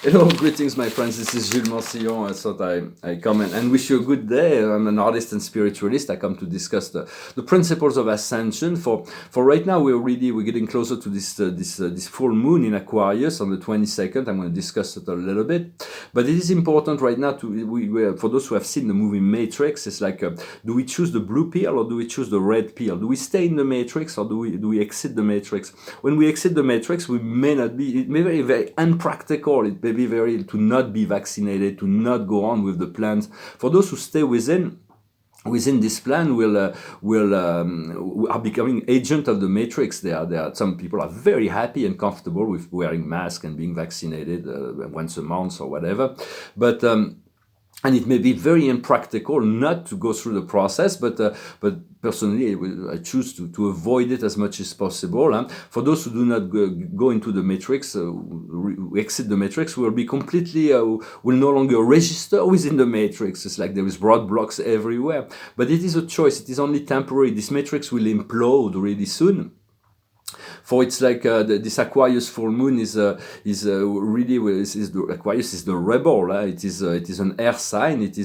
Hello, greetings, my friends. This is Gillesmansillon. I thought I come and wish you a good day. I'm an artist and spiritualist. I come to discuss the principles of ascension. For right now, we're getting closer to this full moon in Aquarius on the 22nd. I'm going to discuss it a little bit, but it is important right now for those who have seen the movie Matrix. It's like, do we choose the blue pill or do we choose the red pill? Do we stay in the Matrix or do we exit the Matrix? When we exit the Matrix, we may not be. It may be very, very unpractical. It may be very to not be vaccinated, to not go on with the plans. For those who stay within this plan, are becoming agent of the matrix. Some people are very happy and comfortable with wearing masks and being vaccinated once a month or whatever, but and it may be very impractical not to go through the process, but personally, I choose to avoid it as much as possible. For those who do not go into the matrix, exit the matrix, will be completely, will no longer register within the matrix. It's like there is roadblocks everywhere. But it is a choice. It is only temporary. This matrix will implode really soon. For it's like this Aquarius full moon is really the Aquarius is the rebel. It is an air sign. It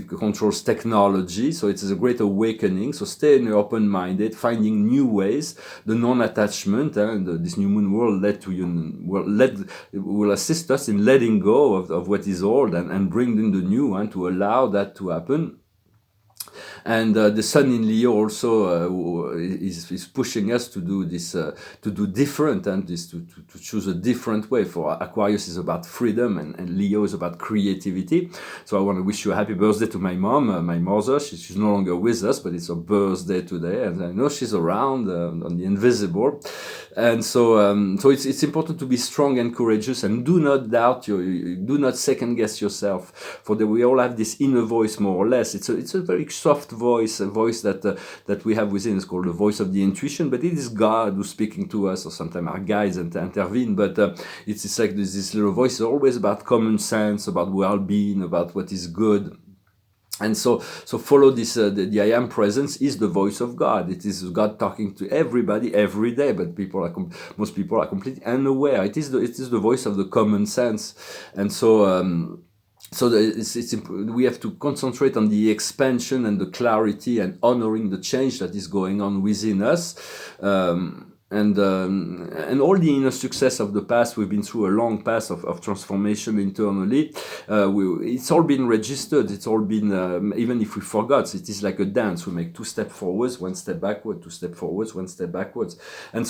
controls technology, so it is a great awakening. So stay open-minded, finding new ways. The non-attachment and this new moon will assist us in letting go of what is old and bring in the new and to allow that to happen. And the sun in Leo also is pushing us to do this, to do different, and to choose a different way. For Aquarius is about freedom, and Leo is about creativity. So I want to wish you a happy birthday to my mom, my mother. She's no longer with us, but it's her birthday today, and I know she's around on the invisible. And so it's important to be strong and courageous, and do not doubt do not second guess yourself. We all have this inner voice, more or less. It's a very soft voice, a voice that we have within. It's called the voice of the intuition, but it is God who's speaking to us, or sometimes our guides intervene. But it's like this little voice is always about common sense, about well-being, about what is good. And so follow this. The I am presence is the voice of God. It is God talking to everybody every day, but most people are completely unaware. It is the voice of the common sense, and so. We have to concentrate on the expansion and the clarity and honoring the change that is going on within us. And all the inner success of the past, we've been through a long path of transformation internally. It's all been registered. It's all been, even if we forgot, it is like a dance. We make 2 steps forwards, 1 step backward, 2 steps forwards, 1 step backwards. And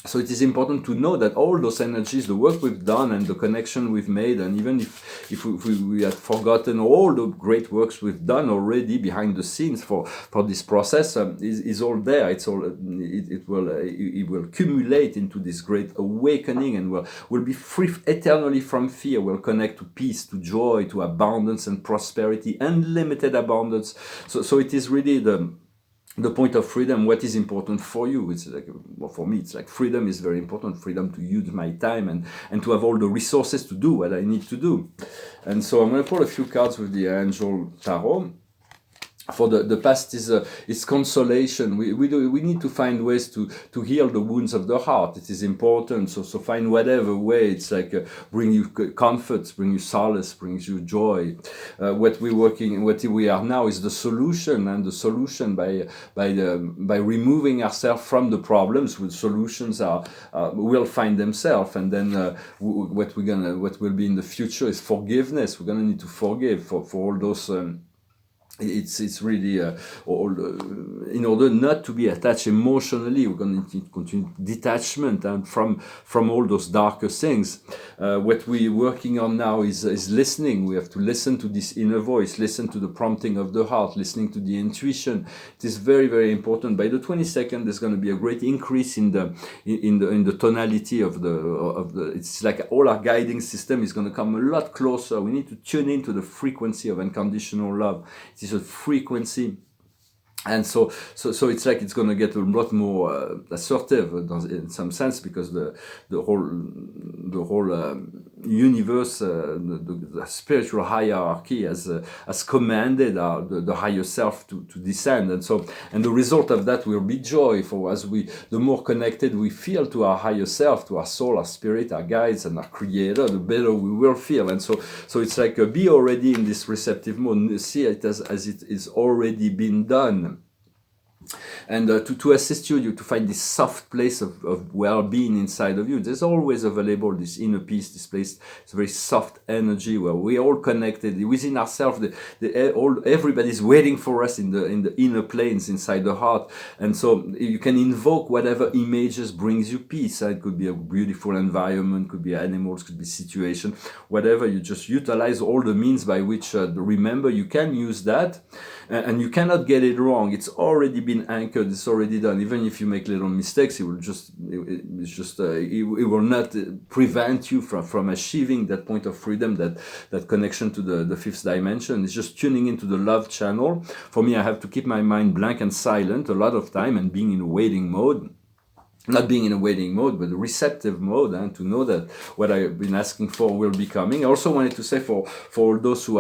so it is important to know that all those energies, the work we've done and the connection we've made, and even if we had forgotten all the great works we've done already behind the scenes for this process, is all there. It will accumulate into this great awakening, and we'll be free eternally from fear. We'll connect to peace, to joy, to abundance and prosperity, unlimited abundance. So it is really the point of freedom. What is important for you? It's like, well, for me, it's like freedom is very important. Freedom to use my time and to have all the resources to do what I need to do. And so I'm going to pull a few cards with the Angel Tarot. For the past is consolation. We need to find ways to heal the wounds of the heart. It is important. So find whatever way. It's like bring you comfort, bring you solace, brings you joy. What we are now is the solution, and the solution by removing ourselves from the problems. With solutions will find themselves, and then what will be in the future is forgiveness. We're gonna need to forgive for all those. It's really in order not to be attached emotionally, we're going to continue detachment and from all those darker things. What we're working on now is listening. We have to listen to this inner voice, listen to the prompting of the heart, listening to the intuition. It is very, very important. By the 22nd, there's going to be a great increase in the tonality of the. It's like all our guiding system is going to come a lot closer. We need to tune into the frequency of unconditional love. It is a frequency, and so it's like it's going to get a lot more assertive in some sense, because the whole universe, the spiritual hierarchy has commanded the higher self to descend, and the result of that will be joy. For as the more connected we feel to our higher self, to our soul, our spirit, our guides, and our creator, the better we will feel. And so it's like be already in this receptive mode, see it as it is already been done. And to assist you to find this soft place of well-being inside of you, there's always available this inner peace, this place, it's a very soft energy where we're all connected within ourselves. Everybody's waiting for us in the inner planes inside the heart, and so you can invoke whatever images brings you peace. It could be a beautiful environment, could be animals, could be situation, whatever. You just utilize all the means by which remember you can use that, and you cannot get it wrong. It's already been anchored, it's already done. Even if you make little mistakes, it will not prevent you from achieving that point of freedom, that connection to the fifth dimension. It's just tuning into the love channel. For me, I have to keep my mind blank and silent a lot of time, and being in a waiting mode. Not being in a waiting mode, but a receptive mode, and to know that what I've been asking for will be coming. I also wanted to say for all those who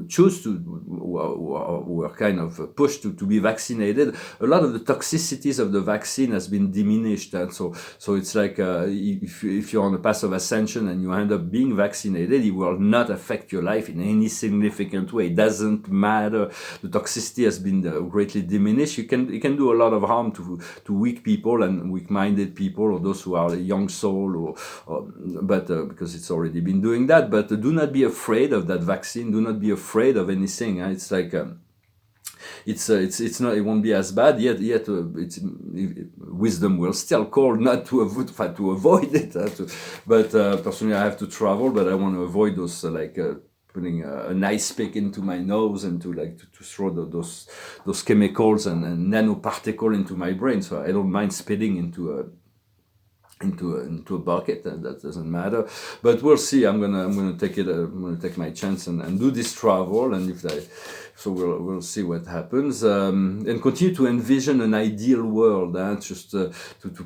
choose to, who are kind of pushed to be vaccinated, a lot of the toxicities of the vaccine has been diminished, and so it's like if you're on the path of ascension and you end up being vaccinated, it will not affect your life in any significant way. It doesn't matter. The toxicity has been greatly diminished. It can do a lot of harm to weak people and weak-minded people, or those who are a young soul, but because it's already been doing that. But do not be afraid of that vaccine. Do not be afraid of anything. It's like it's not. It won't be as bad yet. Wisdom will still call not to avoid it. But personally, I have to travel, but I want to avoid those putting an ice pick into my nose and to throw those chemicals and nanoparticle into my brain. So I don't mind spitting into a bucket, and that doesn't matter. But we'll see. I'm gonna take my chance and do this travel, and so we'll see what happens, and continue to envision an ideal world, just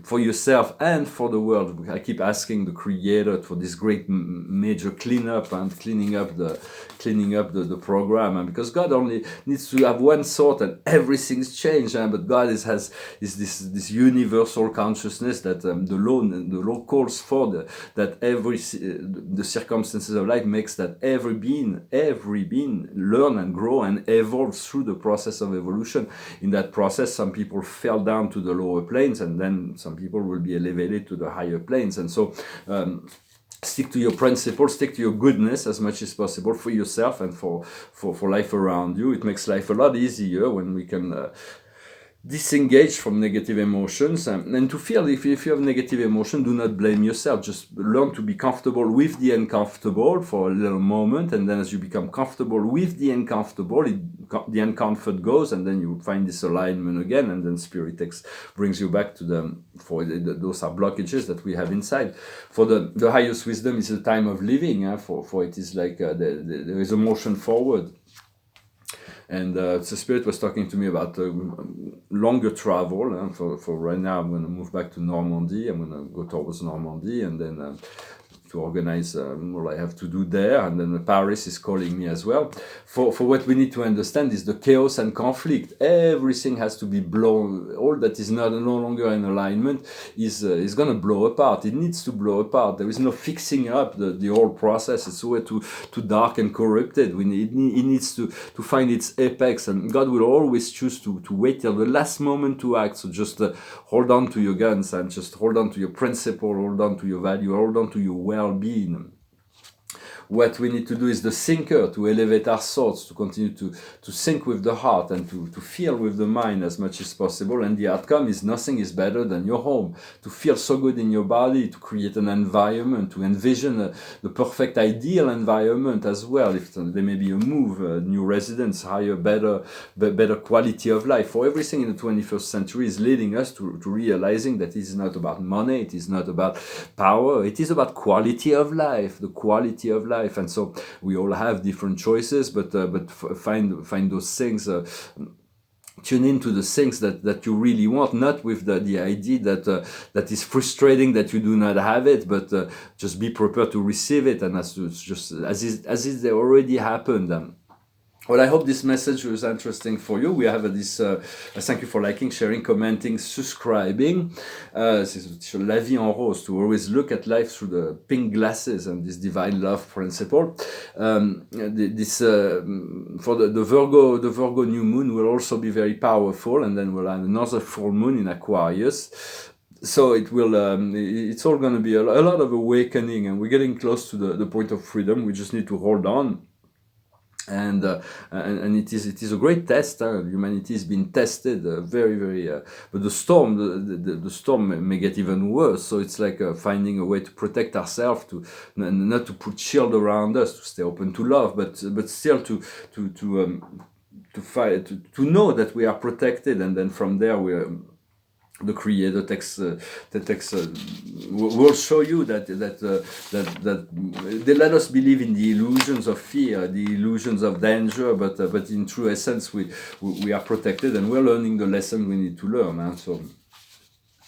for yourself and for the world. I keep asking the Creator for this great major cleanup and cleaning up the program, because God only needs to have one thought and everything's changed. But God is this universal consciousness that the law calls for, that the circumstances of life makes that every being learn and grow and evolve through the process of evolution. In that process, some people fell down to the lower planes, and then some people will be elevated to the higher planes. And so stick to your principles, stick to your goodness as much as possible for yourself and for life around you. It makes life a lot easier when we can disengage from negative emotions, and to feel if you have negative emotion, do not blame yourself. Just learn to be comfortable with the uncomfortable for a little moment, and then as you become comfortable with the uncomfortable, the uncomfort goes, and then you find this alignment again, and then Spirit brings you back to those are blockages that we have inside. For the highest wisdom is a time of living, for it is like there is a motion forward. And the Spirit was talking to me about longer travel. For right now, I'm going to move back to Normandy. I'm going to go towards Normandy, and then to organize what I have to do there. And then Paris is calling me as well. For what we need to understand is the chaos and conflict. Everything has to be blown. All that is no longer in alignment is going to blow apart. It needs to blow apart. There is no fixing up the whole process. It's way too dark and corrupted. It needs to find its apex. And God will always choose to wait till the last moment to act. So just hold on to your guns and just hold on to your principle, hold on to your value, hold on to your well-being. What we need to do is the thinker, to elevate our thoughts, to continue to think with the heart and to feel with the mind as much as possible. And the outcome is nothing is better than your home. To feel so good in your body, to create an environment, to envision the perfect ideal environment as well. If there may be a move, new residence, higher, better quality of life. For everything in the 21st century is leading us to realizing that it is not about money, it is not about power, it is about quality of life, the quality of life. And so we all have different choices, but find those things tune into the things that you really want, not with the idea that is frustrating that you do not have it, but just be prepared to receive it, and as they already happened. Well, I hope this message was interesting for you. We have thank you for liking, sharing, commenting, subscribing. C'est sur La Vie en Rose, to always look at life through the pink glasses and this divine love principle. For the Virgo new moon will also be very powerful, and then we'll have another full moon in Aquarius. So it's all going to be a lot of awakening, and we're getting close to the point of freedom. We just need to hold on. And it is a great test. Humanity has been tested very, but the storm may get even worse. So it's like finding a way to protect ourselves, to not to put shield around us, to stay open to love, but still to fight, to know that we are protected, and then from there the Creator will show you that they let us believe in the illusions of fear, the illusions of danger, but in true essence we are protected, and we're learning the lesson we need to learn. So.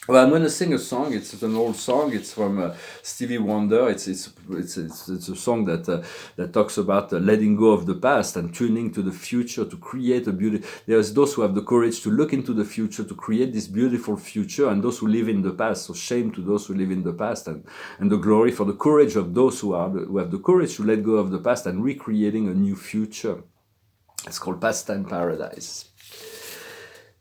Well, I'm going to sing a song. It's an old song. It's from Stevie Wonder. It's a song that talks about letting go of the past and tuning to the future to create a beauty. There's those who have the courage to look into the future to create this beautiful future, and those who live in the past. So shame to those who live in the past, and the glory for the courage of those who have the courage to let go of the past and recreating a new future. It's called Pastime Paradise.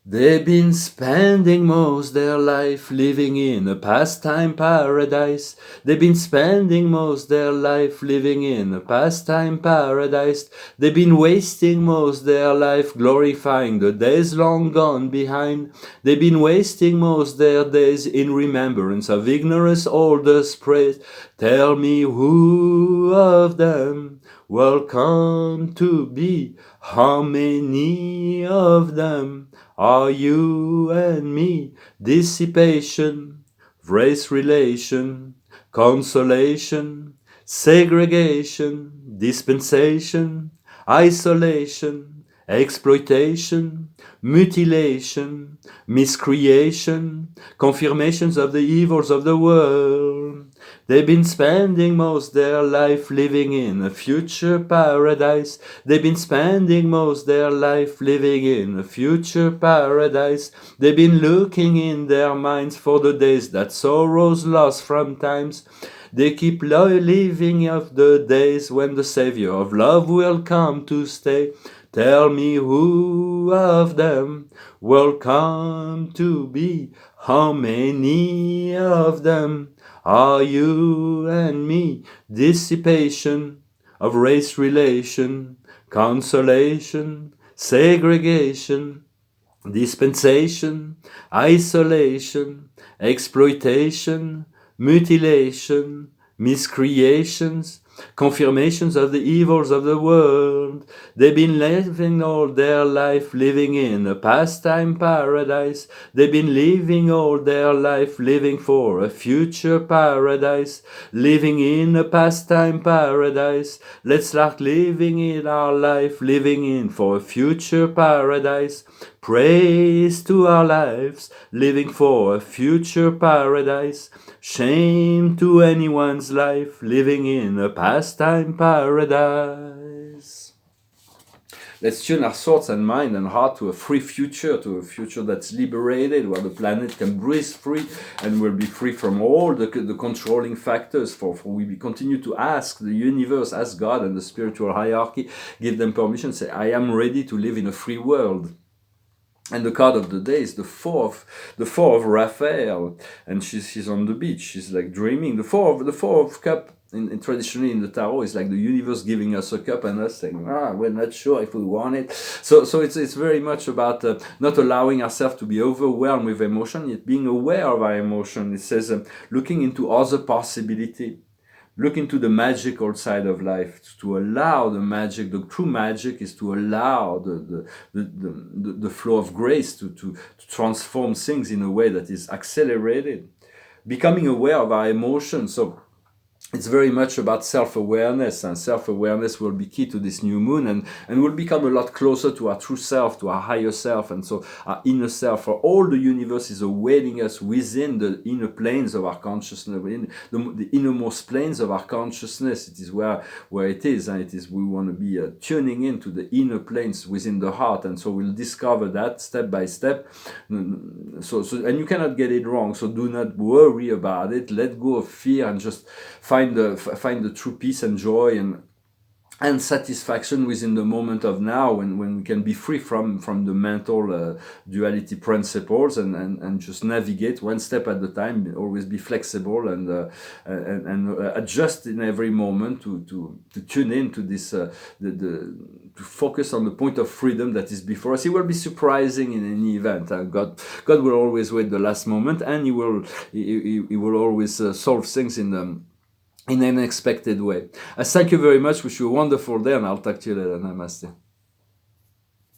They've been spending most their life living in a pastime paradise. They've been spending most their life living in a pastime paradise. They've been wasting most their life glorifying the days long gone behind. They've been wasting most their days in remembrance of ignorance oldest praise. Tell me who of them will come to be? How many of them are you and me? Dissipation, race relation, consolation, segregation, dispensation, isolation, exploitation, mutilation, miscreation, confirmations of the evils of the world. They've been spending most their life living in a future paradise. They've been spending most their life living in a future paradise. They've been looking in their minds for the days that sorrows lost from times. They keep living of the days when the Savior of love will come to stay. Tell me who of them will come to be? How many of them are you and me? Dissipation of race relation, consolation, segregation, dispensation, isolation, exploitation, mutilation, miscreations, confirmations of the evils of the world. They've been living all their life living in a pastime paradise. They've been living all their life living for a future paradise. Living in a pastime paradise. Let's start living in our life, living in for a future paradise. Praise to our lives, living for a future paradise. Shame to anyone's life, living in a pastime paradise. Let's tune our thoughts and mind and heart to a free future, to a future that's liberated, where the planet can breathe free and will be free from all the controlling factors. For we continue to ask the universe, ask God and the spiritual hierarchy, give them permission, say, I am ready to live in a free world. And the card of the day is the four of Raphael, and she's on the beach. She's like dreaming. The four of cup in traditionally in the tarot is like the universe giving us a cup and us saying, we're not sure if we want it. So it's very much about not allowing ourselves to be overwhelmed with emotion, yet being aware of our emotion. It says looking into other possibility. Look into the magical side of life, to allow the magic. The true magic is to allow the flow of grace to transform things in a way that is accelerated. Becoming aware of our emotions. So it's very much about self-awareness, and self-awareness will be key to this new moon, and we'll become a lot closer to our true self, to our higher self, and so our inner self. For all the universe is awaiting us within the inner planes of our consciousness, within the innermost planes of our consciousness. It is where it is, and it is we want to be tuning into the inner planes within the heart, and so we'll discover that step by step. So and you cannot get it wrong. So do not worry about it. Let go of fear and just find the true peace and joy and satisfaction within the moment of now, when we can be free from the mental duality principles, and just navigate one step at a time. Always be flexible and adjust in every moment to tune in to this to focus on the point of freedom that is before us. It will be surprising in any event. God will always wait the last moment, and he will always solve things in an unexpected way. Thank you very much. Wish you a wonderful day, and I'll talk to you later. Namaste.